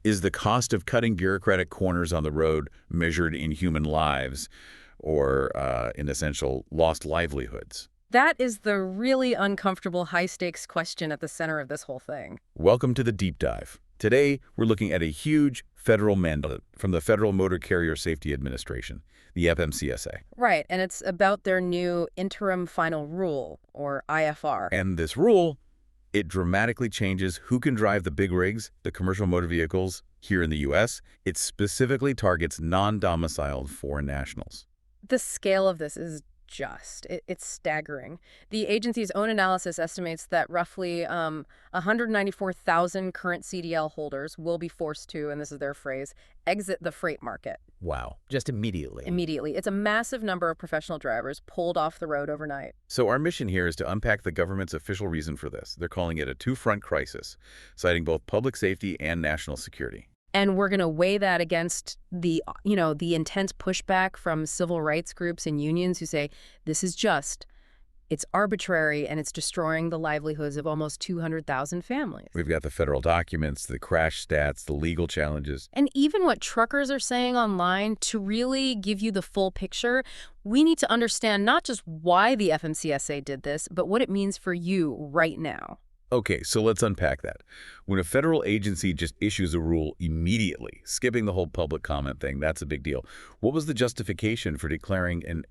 Is the cost of cutting bureaucratic corners on the road measured in human lives or, in essential, lost livelihoods? That is the really uncomfortable high-stakes question at the center of this whole thing. Welcome to the Deep Dive. Today, we're looking at a huge federal mandate from the Federal Motor Carrier Safety Administration, the FMCSA. Right, and it's about their new Interim Final Rule, or IFR. And this rule, it dramatically changes who can drive the big rigs, the commercial motor vehicles, here in the U.S. It specifically targets non-domiciled foreign nationals. The scale of this is it's staggering. The agency's own analysis estimates that roughly 194,000 current CDL holders will be forced to, and this is their phrase, exit the freight market. Wow, just immediately. Immediately. It's a massive number of professional drivers pulled off the road overnight. So our mission here is to unpack the government's official reason for this. They're calling it a two-front crisis, citing both public safety and national security. And we're going to weigh that against the intense pushback from civil rights groups and unions who say this is just, it's arbitrary, and it's destroying the livelihoods of almost 200,000 families. We've got the federal documents, the crash stats, the legal challenges. And even what truckers are saying online. To really give you the full picture, we need to understand not just why the FMCSA did this, but what it means for you right now. Okay, so let's unpack that. When a federal agency just issues a rule immediately, skipping the whole public comment thing, that's a big deal. What was the justification for declaring an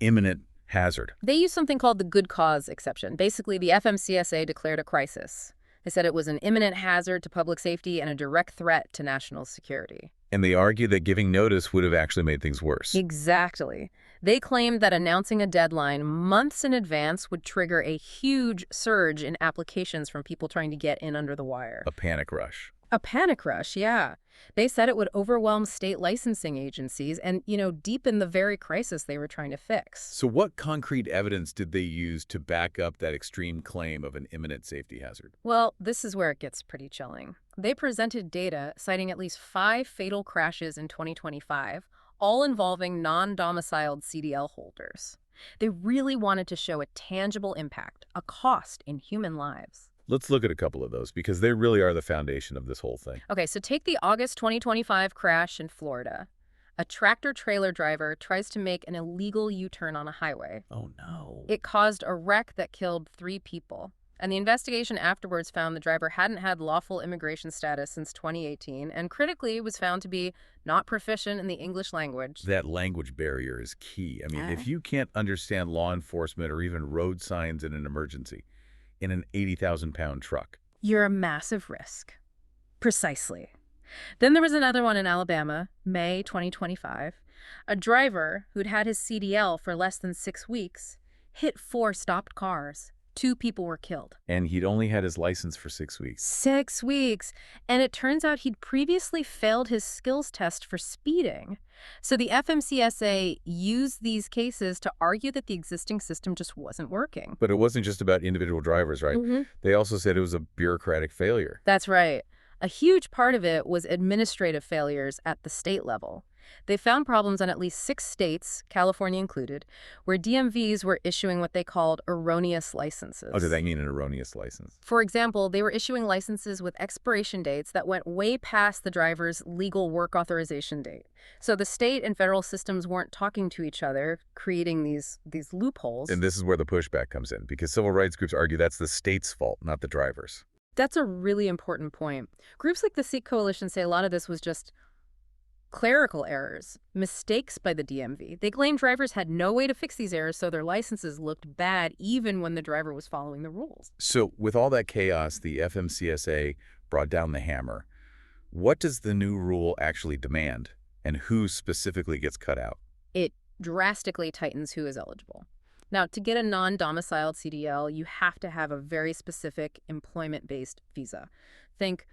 imminent hazard? They used something called the good cause exception. Basically, the FMCSA declared a crisis. They said it was an imminent hazard to public safety and a direct threat to national security. And they argued that giving notice would have actually made things worse. Exactly. They claimed that announcing a deadline months in advance would trigger a huge surge in applications from people trying to get in under the wire. A panic rush. A panic rush, yeah. They said it would overwhelm state licensing agencies and, deepen the very crisis they were trying to fix. So what concrete evidence did they use to back up that extreme claim of an imminent safety hazard? Well, this is where it gets pretty chilling. They presented data citing at least 5 fatal crashes in 2025, all involving non-domiciled CDL holders. They really wanted to show a tangible impact, a cost in human lives. Let's look at a couple of those because they really are the foundation of this whole thing. Okay, so take the August 2025 crash in Florida. A tractor-trailer driver tries to make an illegal U-turn on a highway. Oh, no. It caused a wreck that killed 3 people. And the investigation afterwards found the driver hadn't had lawful immigration status since 2018 and critically was found to be not proficient in the English language. That language barrier is key. I mean, if you can't understand law enforcement or even road signs in an emergency, in an 80,000-pound truck, you're a massive risk. Precisely. Then there was another one in Alabama, May 2025. A driver who'd had his CDL for less than 6 weeks hit 4 stopped cars. 2 people were killed. And he'd only had his license for 6 weeks. 6 weeks. And it turns out he'd previously failed his skills test for speeding. So the FMCSA used these cases to argue that the existing system just wasn't working. But it wasn't just about individual drivers, right? Mm-hmm. They also said it was a bureaucratic failure. That's right. A huge part of it was administrative failures at the state level. They found problems in at least 6 states, California included, where DMVs were issuing what they called erroneous licenses. Oh, did that mean an erroneous license? For example, they were issuing licenses with expiration dates that went way past the driver's legal work authorization date. So the state and federal systems weren't talking to each other, creating these loopholes. And this is where the pushback comes in, because civil rights groups argue that's the state's fault, not the driver's. That's a really important point. Groups like the Sikh Coalition say a lot of this was just clerical errors, mistakes by the DMV. They claim drivers had no way to fix these errors, so their licenses looked bad even when the driver was following the rules. So with all that chaos, the FMCSA brought down the hammer. What does the new rule actually demand, and who specifically gets cut out? It drastically tightens who is eligible. Now, to get a non-domiciled CDL, you have to have a very specific employment-based visa. Think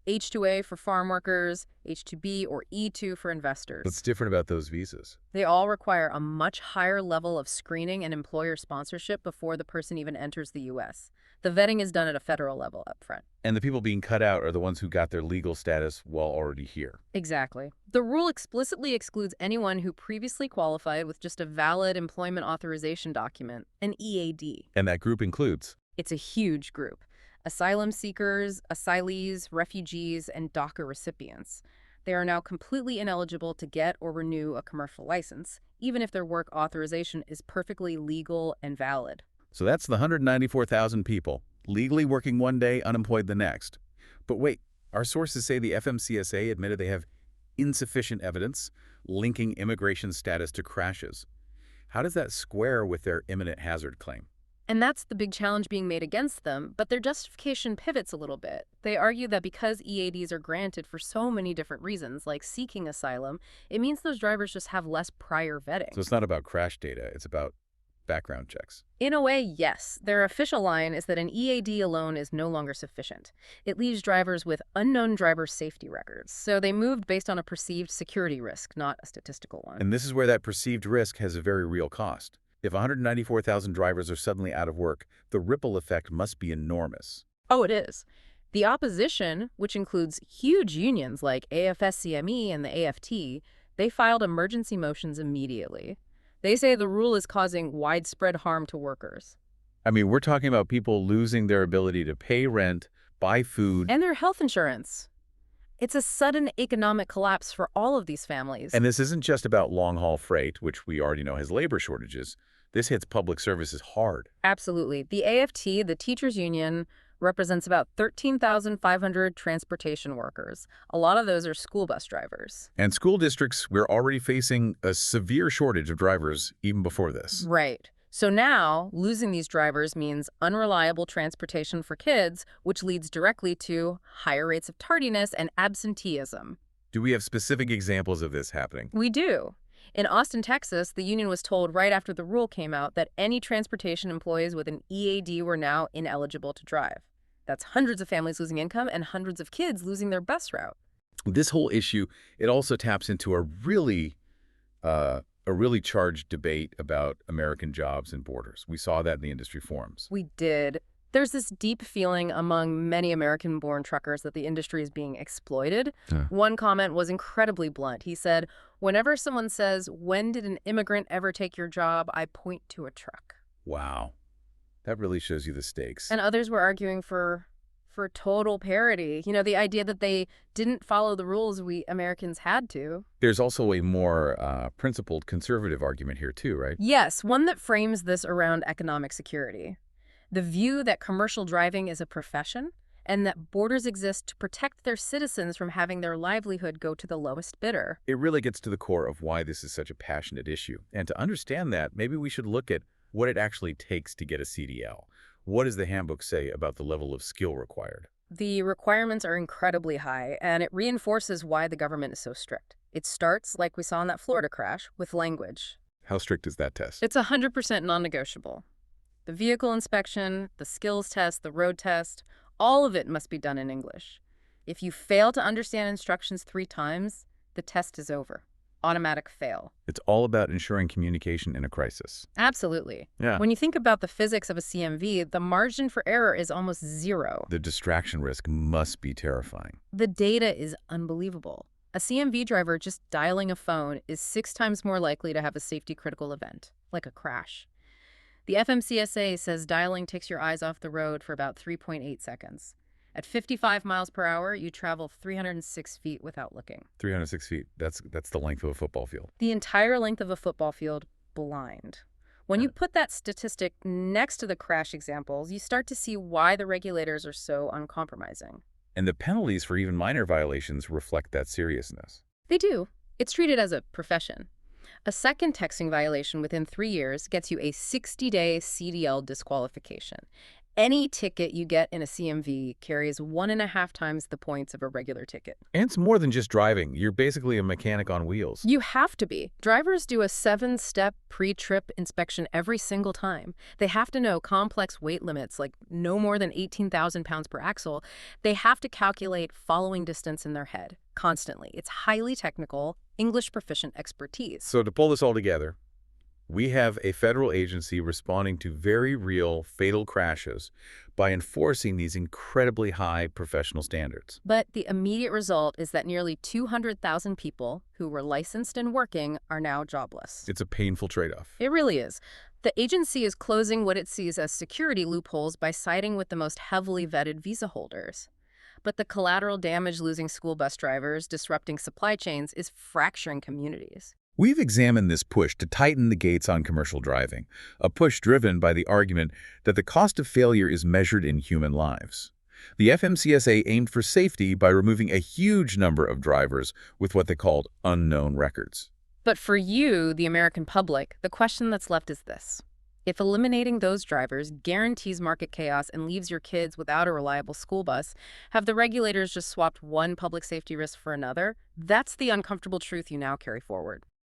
H-2A for farm workers, H-2B, or E-2 for investors. What's different about those visas? They all require a much higher level of screening and employer sponsorship before the person even enters the U.S. The vetting is done at a federal level up front. And the people being cut out are the ones who got their legal status while already here. Exactly. The rule explicitly excludes anyone who previously qualified with just a valid employment authorization document, an EAD. And that group includes? It's a huge group. Asylum seekers, asylees, refugees, and DACA recipients. They are now completely ineligible to get or renew a commercial license, even if their work authorization is perfectly legal and valid. So that's the 194,000 people, legally working one day, unemployed the next. But wait, our sources say the FMCSA admitted they have insufficient evidence linking immigration status to crashes. How does that square with their imminent hazard claim? And that's the big challenge being made against them, but their justification pivots a little bit. They argue that because EADs are granted for so many different reasons, like seeking asylum, it means those drivers just have less prior vetting. So it's not about crash data, it's about background checks. In a way, yes. Their official line is that an EAD alone is no longer sufficient. It leaves drivers with unknown driver safety records, so they moved based on a perceived security risk, not a statistical one. And this is where that perceived risk has a very real cost. If 194,000 drivers are suddenly out of work, the ripple effect must be enormous. Oh, it is. The opposition, which includes huge unions like AFSCME and the AFT, they filed emergency motions immediately. They say the rule is causing widespread harm to workers. I mean, we're talking about people losing their ability to pay rent, buy food. And their health insurance. It's a sudden economic collapse for all of these families. And this isn't just about long-haul freight, which we already know has labor shortages. This hits public services hard. Absolutely. The AFT, the teachers union, represents about 13,500 transportation workers. A lot of those are school bus drivers. And school districts, we're already facing a severe shortage of drivers even before this. Right. So now, losing these drivers means unreliable transportation for kids, which leads directly to higher rates of tardiness and absenteeism. Do we have specific examples of this happening? We do. In Austin, Texas, the union was told right after the rule came out that any transportation employees with an EAD were now ineligible to drive. That's hundreds of families losing income and hundreds of kids losing their bus route. This whole issue, it also taps into a really charged debate about American jobs and borders. We saw that in the industry forums. We did. There's this deep feeling among many American-born truckers that the industry is being exploited. One comment was incredibly blunt. He said, "Whenever someone says, 'When did an immigrant ever take your job?' I point to a truck." Wow. That really shows you the stakes. And others were arguing for total parity. You know, the idea that they didn't follow the rules we Americans had to. There's also a more principled conservative argument here too, right? Yes, one that frames this around economic security. The view that commercial driving is a profession and that borders exist to protect their citizens from having their livelihood go to the lowest bidder. It really gets to the core of why this is such a passionate issue. And to understand that, maybe we should look at what it actually takes to get a CDL. What does the handbook say about the level of skill required? The requirements are incredibly high, and it reinforces why the government is so strict. It starts, like we saw in that Florida crash, with language. How strict is that test? It's 100% non-negotiable. The vehicle inspection, the skills test, the road test, all of it must be done in English. If you fail to understand instructions 3 times, the test is over. Automatic fail. It's all about ensuring communication in a crisis. Absolutely. Yeah. When you think about the physics of a CMV, the margin for error is almost zero. The distraction risk must be terrifying. The data is unbelievable. A CMV driver just dialing a phone is 6 times more likely to have a safety-critical event, like a crash. The FMCSA says dialing takes your eyes off the road for about 3.8 seconds. At 55 miles per hour, you travel 306 feet without looking. 306 feet. That's the length of a football field. The entire length of a football field, blind. When you put that statistic next to the crash examples, you start to see why the regulators are so uncompromising. And the penalties for even minor violations reflect that seriousness. They do. It's treated as a profession. A second texting violation within 3 years gets you a 60-day CDL disqualification. Any ticket you get in a CMV carries 1.5 times the points of a regular ticket. And it's more than just driving. You're basically a mechanic on wheels. You have to be. Drivers do a 7-step pre-trip inspection every single time. They have to know complex weight limits, like no more than 18,000 pounds per axle. They have to calculate following distance in their head constantly. It's highly technical, English proficient expertise. So to pull this all together, we have a federal agency responding to very real fatal crashes by enforcing these incredibly high professional standards. But the immediate result is that nearly 200,000 people who were licensed and working are now jobless. It's a painful trade-off. It really is. The agency is closing what it sees as security loopholes by siding with the most heavily vetted visa holders. But the collateral damage losing school bus drivers, disrupting supply chains, is fracturing communities. We've examined this push to tighten the gates on commercial driving, a push driven by the argument that the cost of failure is measured in human lives. The FMCSA aimed for safety by removing a huge number of drivers with what they called unknown records. But for you, the American public, the question that's left is this. If eliminating those drivers guarantees market chaos and leaves your kids without a reliable school bus, have the regulators just swapped one public safety risk for another? That's the uncomfortable truth you now carry forward.